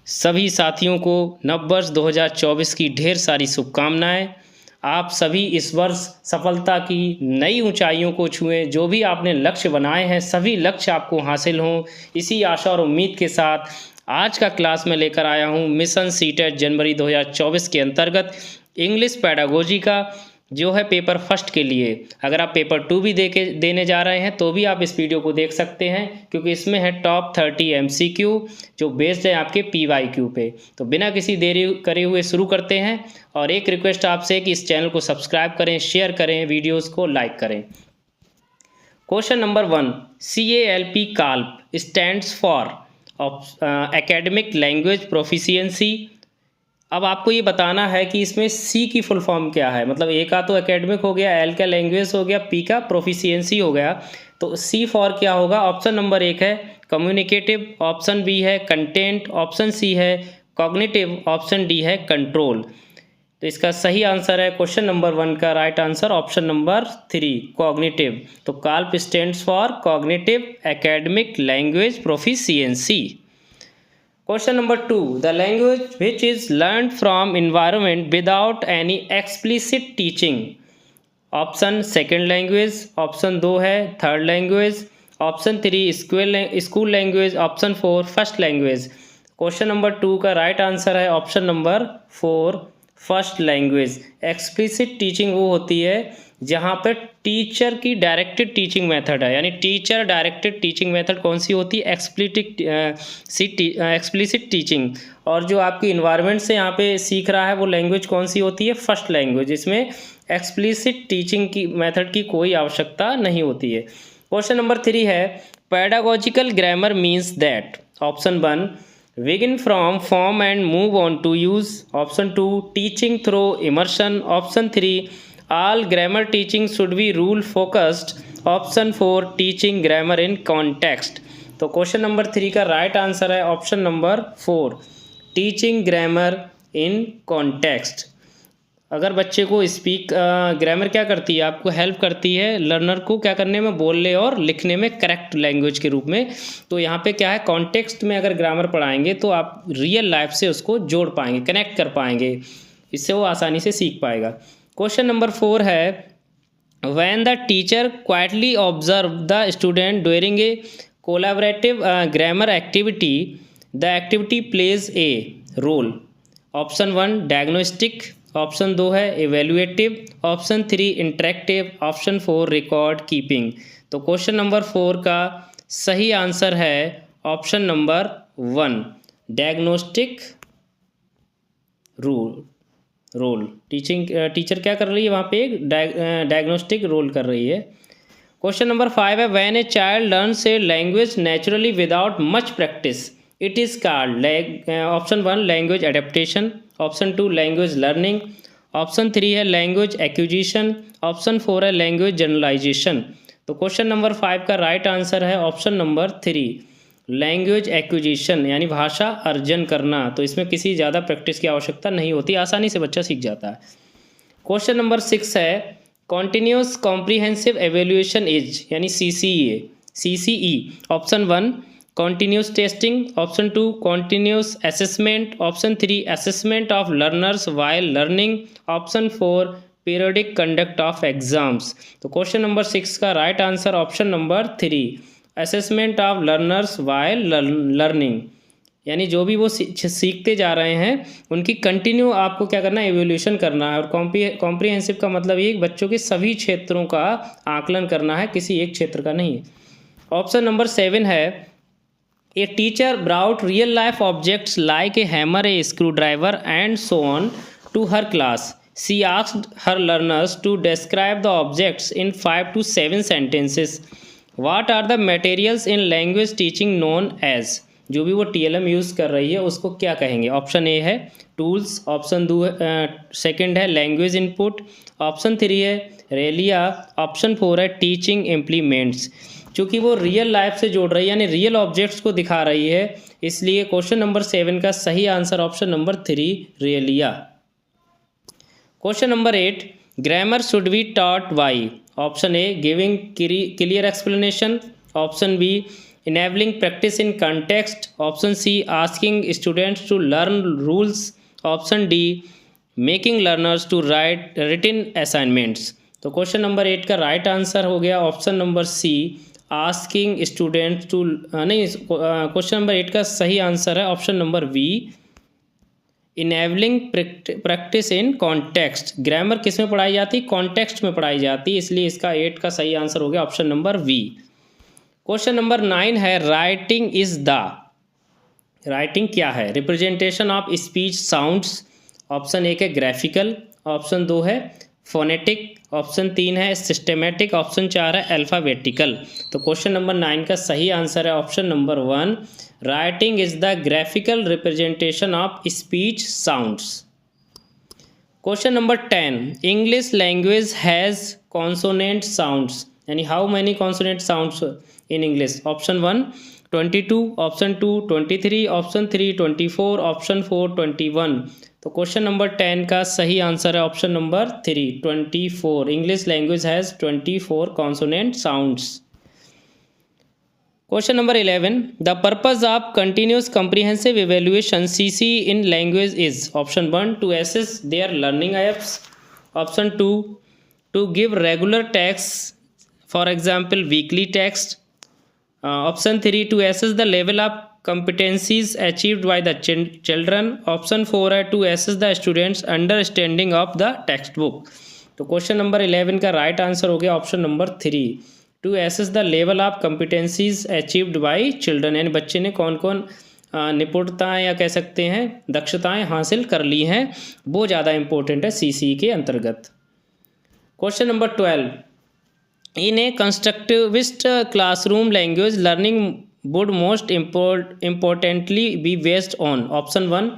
सभी साथियों को नववर्ष 2024 की ढेर सारी शुभकामनाएं। आप सभी इस वर्ष सफलता की नई ऊंचाइयों को छुएं। जो भी आपने लक्ष्य बनाए हैं सभी लक्ष्य आपको हासिल हों, इसी आशा और उम्मीद के साथ आज का क्लास में लेकर आया हूं मिशन सीटेट जनवरी 2024 के अंतर्गत इंग्लिश पेडागोजी का जो है पेपर फर्स्ट के लिए। अगर आप पेपर 2 भी देने जा रहे हैं तो भी आप इस वीडियो को देख सकते हैं, क्योंकि इसमें है टॉप 30 MCQ जो बेस्ड है आपके PYQ पे। तो बिना किसी देरी करे हुए शुरू करते हैं। और एक रिक्वेस्ट आपसे कि इस चैनल को सब्सक्राइब करें, शेयर करें, वीडियोज़ को लाइक करें। Question number 1, CALP calf stands for academic language proficiency. अब आपको ये बताना है कि इसमें सी की फुल फॉर्म क्या है। मतलब ए का तो एकेडमिक हो गया, एल का लैंग्वेज हो गया, पी का प्रोफिशिएंसी हो गया, तो सी फॉर क्या होगा। ऑप्शन नंबर 1 है कम्युनिकेटिव, ऑप्शन बी है कंटेंट, ऑप्शन सी है कॉग्निटिव, ऑप्शन डी है कंट्रोल। तो इसका सही आंसर है क्वेश्चन नंबर 1 का right answer option number 3 cognitive. तो CALP stands for cognitive academic language proficiency. Question number 2, the language which is learned from environment without any explicit teaching. Option second language, option 2 है third language, option 3 school language, option 4 first language. Question number 2 का right answer है option number 4 first language. Explicit teaching वो होती है जहाँ पर teacher की directed teaching method है, यानी टीचर डायरेक्टेड टीचिंग मेथड कौन सी होती है, एक्सप्लिसिट टीचिंग। और जो आपकी इन्वायरमेंट से यहाँ पे सीख रहा है वो लैंग्वेज कौन सी होती है, फर्स्ट लैंग्वेज, जिसमें एक्सप्लिसिट टीचिंग की मेथड की कोई आवश्यकता नहीं होती है। क्वेश्चन नंबर 3 है pedagogical grammar means that. Option 1 begin from form and move on to use, option 2 teaching through immersion, option 3 all grammar teaching should be rule focused, option 4 teaching grammar in context। तो question number 3 का right answer है option number 4 teaching grammar in context. अगर बच्चे को grammar क्या करती है, आपको हेल्प करती है लर्नर को क्या करने में, बोलने और लिखने में करेक्ट लैंग्वेज के रूप में। तो यहाँ पे क्या है, कॉन्टेक्स्ट में अगर ग्रामर पढ़ाएंगे तो आप रियल लाइफ से उसको जोड़ पाएंगे, कनेक्ट कर पाएंगे, इससे वो आसानी से सीख पाएगा। क्वेश्चन नंबर 4 है when the teacher quietly observe the student during a collaborative grammar activity the activity plays a role. Option 1 diagnostic, option 2 है evaluative, option 3 interactive, option 4 record keeping. तो क्वेश्चन नंबर 4 का सही आंसर है option number 1 diagnostic role. Teacher क्या कर रही है वहाँ पे, एक डायग्नोस्टिक रोल कर रही है। क्वेश्चन नंबर 5 है when a child learns a language naturally without much practice it is called. Option 1 language adaptation, option 2 language learning, option 3 है लैंग्वेज एक्विजिशन, ऑप्शन 4 है लैंग्वेज जनरलाइजेशन। तो क्वेश्चन नंबर 5 का right answer है option number 3 language acquisition, यानी भाषा अर्जन करना। तो इसमें किसी ज़्यादा प्रैक्टिस की आवश्यकता नहीं होती, आसानी से बच्चा सीख जाता है। क्वेश्चन नंबर 6 है कॉन्टिन्यूस कॉम्प्रीहेंसिव एवेल्यूएशन इज, यानी CCE। Option 1 continuous testing, option 2 continuous assessment, option 3 assessment of learners while learning, option 4 periodic conduct of exams। तो क्वेश्चन नंबर 6 का right answer option number 3 assessment of learners while learning, यानी जो भी वो सीखते जा रहे हैं उनकी कंटिन्यू आपको क्या करना है, एवोल्यूशन करना है। और कॉम्प्रीहेंसिव का मतलब ये बच्चों के सभी क्षेत्रों का आकलन करना है, किसी एक क्षेत्र का नहीं है। ऑप्शन नंबर 7 है A teacher brought real life objects like a hammer, a screwdriver and so on to her class. She asked her learners to describe the objects in 5 to 7 sentences. What are the materials in language teaching known as? जो भी वो TLM use कर रही है उसको क्या कहेंगे। Option A है टूल्स, ऑप्शन 2 सेकेंड है लैंग्वेज इनपुट, ऑप्शन 3 है रेलिया, ऑप्शन 4 है टीचिंग इम्प्लीमेंट्स। चूँकि वो रियल लाइफ से जोड़ रही है, यानी रियल ऑब्जेक्ट्स को दिखा रही है, इसलिए क्वेश्चन नंबर 7 का सही answer option number 3 realia. Question number 8 grammar should be taught by. Option A giving clear explanation, option B enabling practice in context, option C, asking students to learn rules, option D, making learners to write written assignments। तो question number 8 का right answer हो गया option number C, asking students to, नहीं, question number 8 का सही answer है option number V, enabling practice in context. Grammar किस में पढ़ाई जाती है? कॉन्टेक्स्ट में पढ़ाई जाती है, इसलिए इसका 8 का सही आंसर हो गया option number V. Question number 9 है राइटिंग इज द, राइटिंग क्या है? Representation of speech sounds. Option 1 है ग्राफिकल, ऑप्शन 2 है फोनेटिक, ऑप्शन 3 है सिस्टेमेटिक, ऑप्शन 4 है अल्फ़ाबेटिकल। तो क्वेश्चन नंबर 9 का सही आंसर है option number 1, writing is the graphical representation of speech sounds. Question number 10, English language has consonant sounds, यानी how many consonant sounds in English? Option 1 22, option 2 23, option 3 24, option 4 21। तो question number 10 का सही answer है option number 3 24। English language has 24 consonant sounds. Question number 11, the purpose of continuous comprehensive evaluation CC in language is? Option 1 to assess their learning apps, option 2 to give regular text, for example weekly text, option 3 to assess the level of competencies achieved by the children, option 4 है to assess the students understanding of the text book. तो question number 11 का right answer हो गया option number 3, to assess the level of competencies achieved by children, यानी बच्चे ने कौन कौन निपुणताएँ या कह सकते हैं दक्षताएँ हासिल कर ली हैं, वो ज़्यादा इंपॉर्टेंट है CC के अंतर्गत। Question number 12, in A constructivist classroom language learning would most importantly be based on? Option 1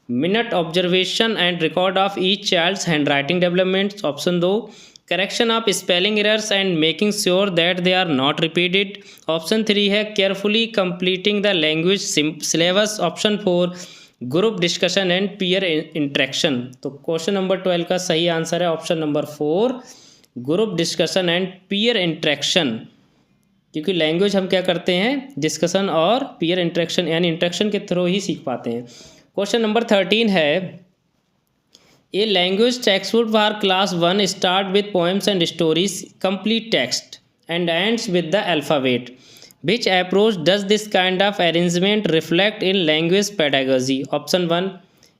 minute observation and record of each child's handwriting developments, option 2 correction of spelling errors and making sure that they are not repeated, option 3 है carefully completing the language syllabus, option 4 group discussion and peer interaction। तो question number 12 का सही answer है option number 4 group discussion and peer interaction, क्योंकि language हम क्या करते हैं डिस्कशन और पीयर इंट्रैक्शन यानी इंट्रैक्शन के थ्रू ही सीख पाते हैं। क्वेश्चन नंबर 13 है a language text book for class 1 start with poems and stories complete text and ends with the alphabet, which approach does this kind of arrangement reflect in language pedagogy? Option 1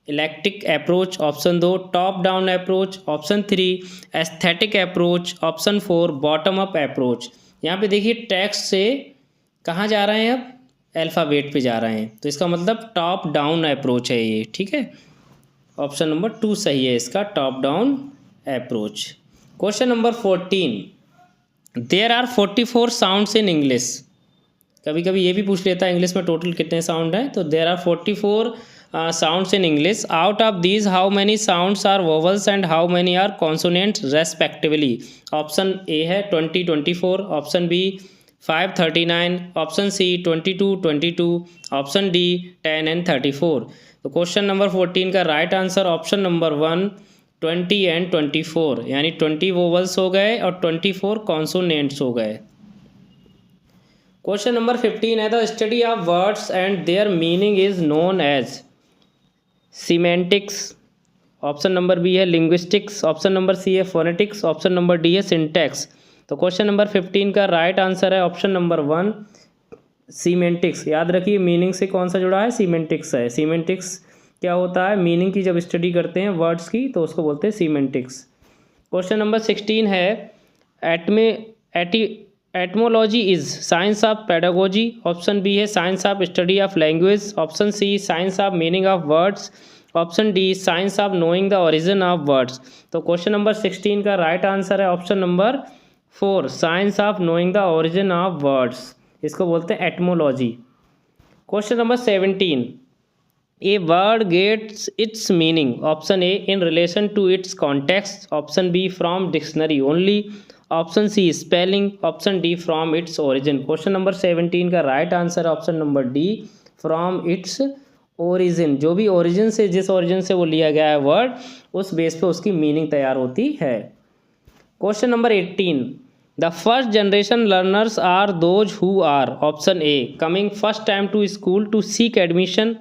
electric approach, option 2 top down approach, option 3 aesthetic approach, option 4 bottom up approach. यहाँ पे देखिए text से कहाँ जा रहे हैं, अब alphabet पे जा रहे हैं, तो इसका मतलब टॉप डाउन अप्रोच है ये, ठीक है। ऑप्शन नंबर 2 सही है इसका, top down approach. Question number 14, there are 44 sounds in English. कभी कभी ये भी पूछ लेता है इंग्लिश में टोटल कितने साउंड हैं, तो there are 44 sounds in English. Out of these, how many sounds are vowels and how many are consonants respectively? Option A है 20 24, option B 5 39, option C 22 22, option D 10 and 34। तो question number 14 का right answer option number 1 20 and 24, यानी 20 vowels हो गए और 24 consonants हो गए। Question number 15 है the study of words and their meaning is known as semantics, option number B है लिंग्विस्टिक्स, ऑप्शन नंबर सी है फोनेटिक्स, ऑप्शन नंबर डी है सिंटैक्स। तो क्वेश्चन नंबर 15 का राइट आंसर है ऑप्शन नंबर 1 सीमेंटिक्स। याद रखिए meaning से कौन सा जुड़ा है, सीमेंटिक्स है। सीमेंटिक्स क्या होता है, मीनिंग की जब स्टडी करते हैं वर्ड्स की तो उसको बोलते हैं सीमेंटिक्स। क्वेश्चन नंबर 16 है etymology is science of pedagogy, option B है science of study of language, option C science of meaning of words, option D science of knowing the origin of words. तो question number 16 का right answer है option number 4 science of knowing the origin of words, इसको बोलते हैं etymology. Question number 17, a word gets its meaning, option A in relation to its context, option B from dictionary only, option C spelling, option D from its origin. Question number 17 का right answer option number D from its origin. जो भी origin से, जिस origin से वो लिया गया है वर्ड, उस बेस पे उसकी मीनिंग तैयार होती है। Question number 18, the first generation learners are those who are option A coming first time to school to seek admission,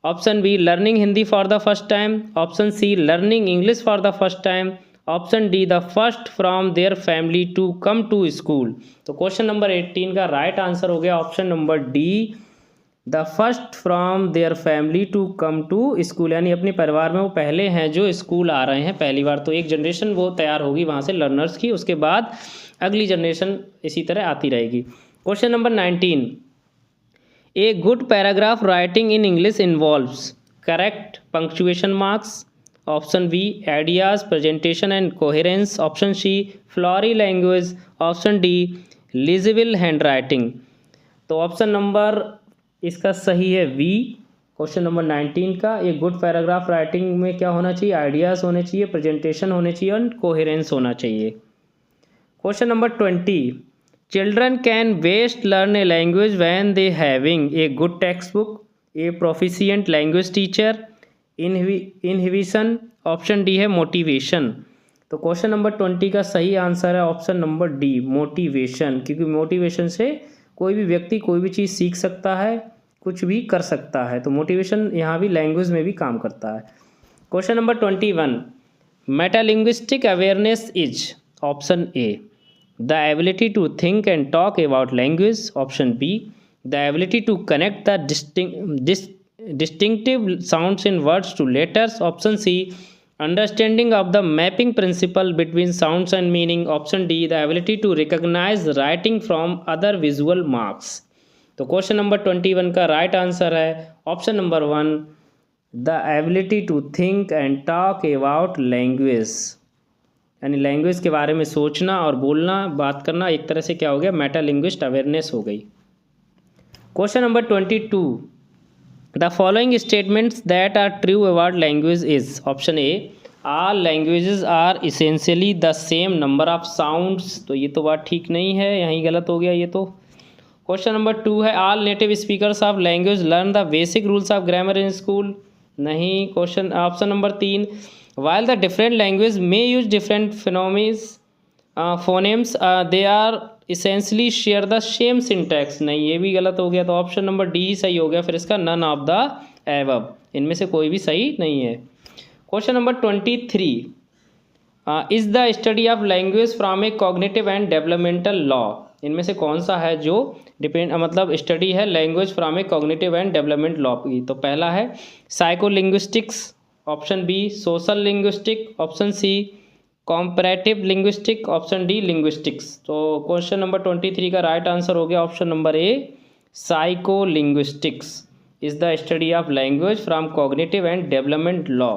option B learning Hindi for the first time, option C learning English for the first time, option D the first from their family to come to school. तो question number 18 का right answer हो गया option number D, the first from their family to come to school, यानी अपने परिवार में वो पहले हैं जो स्कूल आ रहे हैं पहली बार। तो एक जनरेशन वो तैयार होगी वहाँ से लर्नर्स की, उसके बाद अगली जनरेशन इसी तरह आती रहेगी। Question number 19, a good paragraph writing in English involves correct punctuation marks, option B ideas presentation and coherence, option C flowery language, option D legible hand writing. तो ऑप्शन नंबर इसका सही है वी, क्वेश्चन नंबर 19 का। एक good paragraph writing में क्या होना चाहिए, आइडियाज़ होने चाहिए, प्रेजेंटेशन होने चाहिए और कोहेरेंस होना चाहिए। Question number 20, children can best learn a language when they having a good text book, A proficient language teacher, inhibition, option D है मोटिवेशन। तो क्वेश्चन नंबर 20 का सही आंसर है ऑप्शन नंबर डी मोटिवेशन, क्योंकि motivation से कोई भी व्यक्ति कोई भी चीज़ सीख सकता है, कुछ भी कर सकता है। तो मोटिवेशन यहाँ भी लैंग्वेज में भी काम करता है। Question number 21, metalinguistic awareness is option A the ability to think and talk about language, option B the ability to connect the distinctive sounds in words to letters, option C understanding of the mapping principle between sounds and meaning, option D the ability to recognize writing from other visual marks। तो question number 21 का right answer है option number 1 the ability to think and talk about language, यानी language के बारे में सोचना और बोलना, बात करना, एक तरह से क्या हो गया मेटालिंग्विस्ट अवेयरनेस हो गई। Question number 22, the following statements that are true about language is, option A all languages are essentially the same number of sounds। तो ये तो बात ठीक नहीं है, यहीं गलत हो गया ये तो। क्वेश्चन नंबर 2 है all native speakers of language learn the basic rules of grammar in school, नहीं। Question option number 3 while the different language may use different phonemes they are essentially share the same syntax, नहीं ये भी गलत हो गया। तो option number D ही सही हो गया फिर इसका, नन ऑफ द एबव, इनमें से कोई भी सही नहीं है। Question number 23, is the study of language from a cognitive and developmental law, इनमें से कौन सा है जो मतलब स्टडी है language from a cognitive and development law की। तो पहला है psycholinguistics, option B social linguistic, option C comparative linguistic, option D linguistics. तो क्वेश्चन नंबर 23 का राइट आंसर हो गया option number A psycho linguistics is the study of language from cognitive and development law.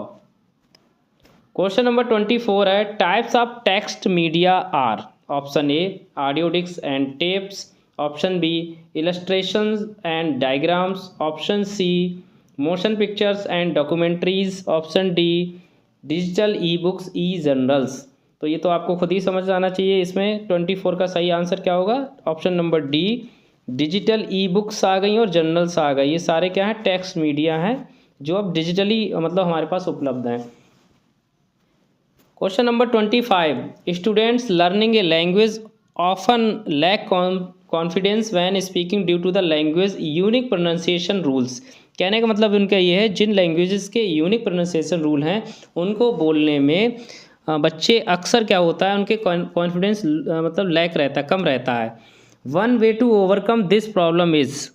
Question number 24 है types of text media are, option A audio disc and tapes, option B illustrations and diagrams, option C motion pictures and documentaries, option D digital e books e journals. तो ये तो आपको खुद ही समझ आना चाहिए। इसमें 24 का सही आंसर क्या होगा, option number D digital e books आ गई और जर्नल्स आ गई। ये सारे क्या हैं टेक्स्ट मीडिया हैं जो अब डिजिटली मतलब हमारे पास उपलब्ध हैं। Question number 25, students learning a language often lack confidence when speaking due to the language unique pronunciation rules. कहने का मतलब उनका ये है जिन लैंग्वेजेस के यूनिक प्रोनाउंसिएशन रूल हैं उनको बोलने में बच्चे अक्सर क्या होता है उनके कॉन्फिडेंस मतलब लैक रहता है, कम रहता है। One way to overcome this problem is,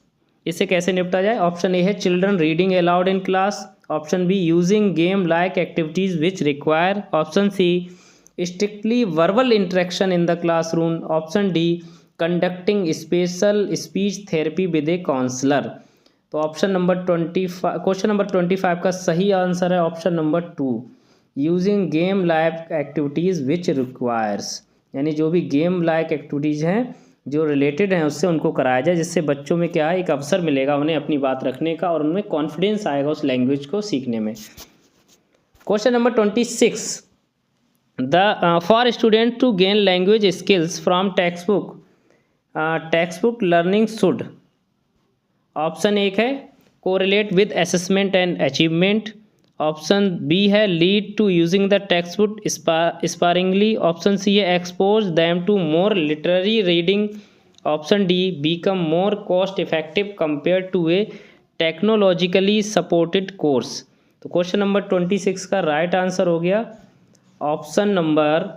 इससे कैसे निपटा जाए, ऑप्शन ए है children reading aloud in class, option B using game like activities which require, option C strictly verbal interaction in the classroom, option D conducting special speech therapy with a counselor. तो option number 25 question number 25 का सही answer है option number 2 using game like activities which requires, यानी जो भी game like activities हैं जो related हैं उससे उनको कराया जाए, जिससे बच्चों में क्या है एक अवसर मिलेगा उन्हें अपनी बात रखने का और उनमें कॉन्फिडेंस आएगा उस लैंग्वेज को सीखने में। Question number 26, the for student to gain language skills from text book learning should, option एक है correlate with assessment and achievement, option B है lead to using the text book sparingly, option C है expose them to more literary reading, option D become more cost effective compare to a technologically supported course. तो question number 26 का right answer हो गया option number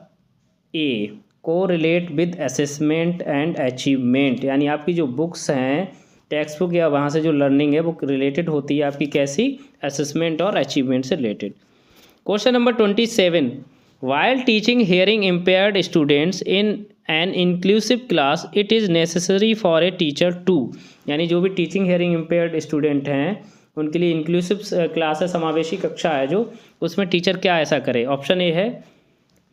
ए, को relate with assessment and achievement. यानी आपकी जो books हैं टेक्स्ट बुक या वहाँ से जो लर्निंग है वो रिलेटेड होती है आपकी कैसी, असेसमेंट और अचीवमेंट से related. Question number 27, while teaching hearing impaired students in an inclusive class it is necessary for a teacher to. यानी जो भी टीचिंग हियरिंग इम्पेयर्ड स्टूडेंट हैं उनके लिए इंक्लूसिव क्लास है, समावेशी कक्षा है जो, उसमें टीचर क्या ऐसा करे। ऑप्शन ए है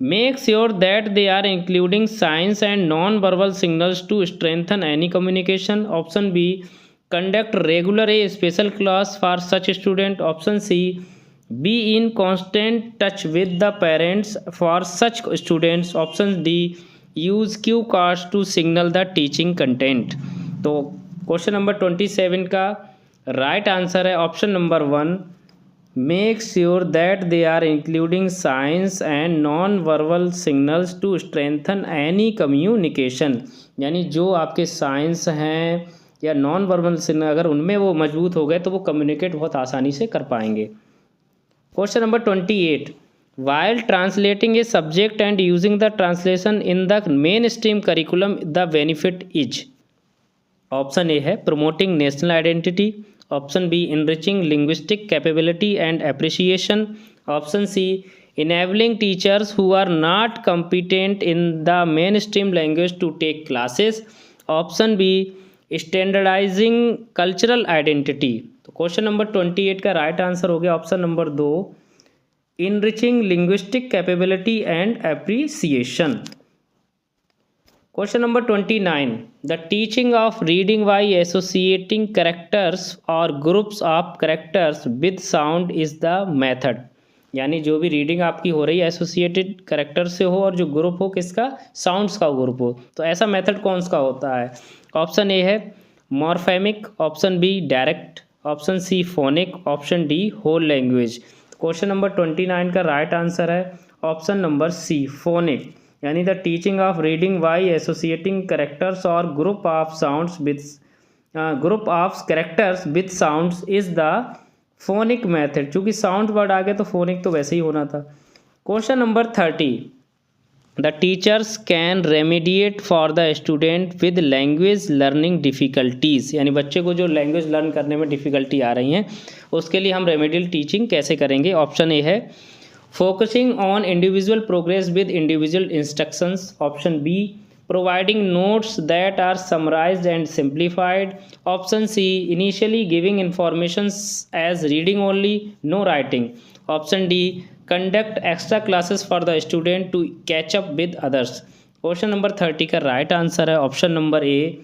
make sure that they are including science and non verbal signals to strengthen any communication, option B conduct regular a special class for such student, option C be in constant touch with the parents for such students, option D use cue cards to signal the teaching content. तो question number 27 का right answer है option number 1, make sure that they are including science and non verbal signals to strengthen any communication. यानी जो आपके science हैं या non verbal signal अगर उनमें वो मजबूत हो गए तो वो कम्युनिकेट बहुत आसानी से कर पाएंगे। Question number 28, while translating a subject and using the translation in the main stream curriculum the benefit is. Option A है promoting national identity, option B enriching linguistic capability and appreciation, option C enabling teachers who are not competent in the mainstream language to take classes, option B standardising cultural identity. तो question number 28 का right answer हो गया option number 2, enriching linguistic capability and appreciation. Question number 29, the teaching of reading by associating characters और groups of characters with sound is the method. यानी जो भी reading आपकी हो रही है एसोसिएटेड कैरेक्टर से हो और जो ग्रुप हो किसका, साउंड्स का ग्रुप हो, तो ऐसा मेथड कौन सा होता है। ऑप्शन ए है morphemic, option B direct, option C phonic, option D whole language. Question number 29 का राइट आंसर है ऑप्शन नंबर सी फोनिक। यानी the teaching of reading by associating characters और group of sounds with group of characters with sounds is the phonic method. चूँकि sound word आ गया तो phonic तो वैसे ही होना था। Question number 30, the teachers can remediate for the student with language learning difficulties. यानी बच्चे को जो लैंग्वेज लर्न करने में डिफ़िकल्टी आ रही हैं उसके लिए हम रेमेडियल टीचिंग कैसे करेंगे। ऑप्शन ए है focusing on individual progress with individual instructions, option B providing notes that are summarized and simplified, option C initially giving informations as reading only, no writing, option D conduct extra classes for the student to catch up with others। Question number 30 का right answer है option number A,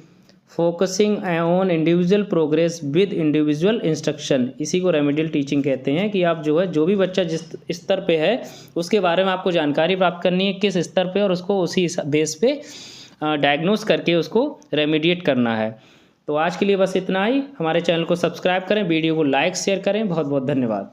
focusing on individual progress with individual instruction. इसी को remedial teaching कहते हैं कि आप जो है जो भी बच्चा जिस स्तर पे है उसके बारे में आपको जानकारी प्राप्त करनी है किस स्तर पे, और उसको उसी बेस पे डायग्नोस करके उसको रेमेडिएट करना है। तो आज के लिए बस इतना ही। हमारे चैनल को सब्सक्राइब करें, वीडियो को लाइक शेयर करें। बहुत बहुत धन्यवाद।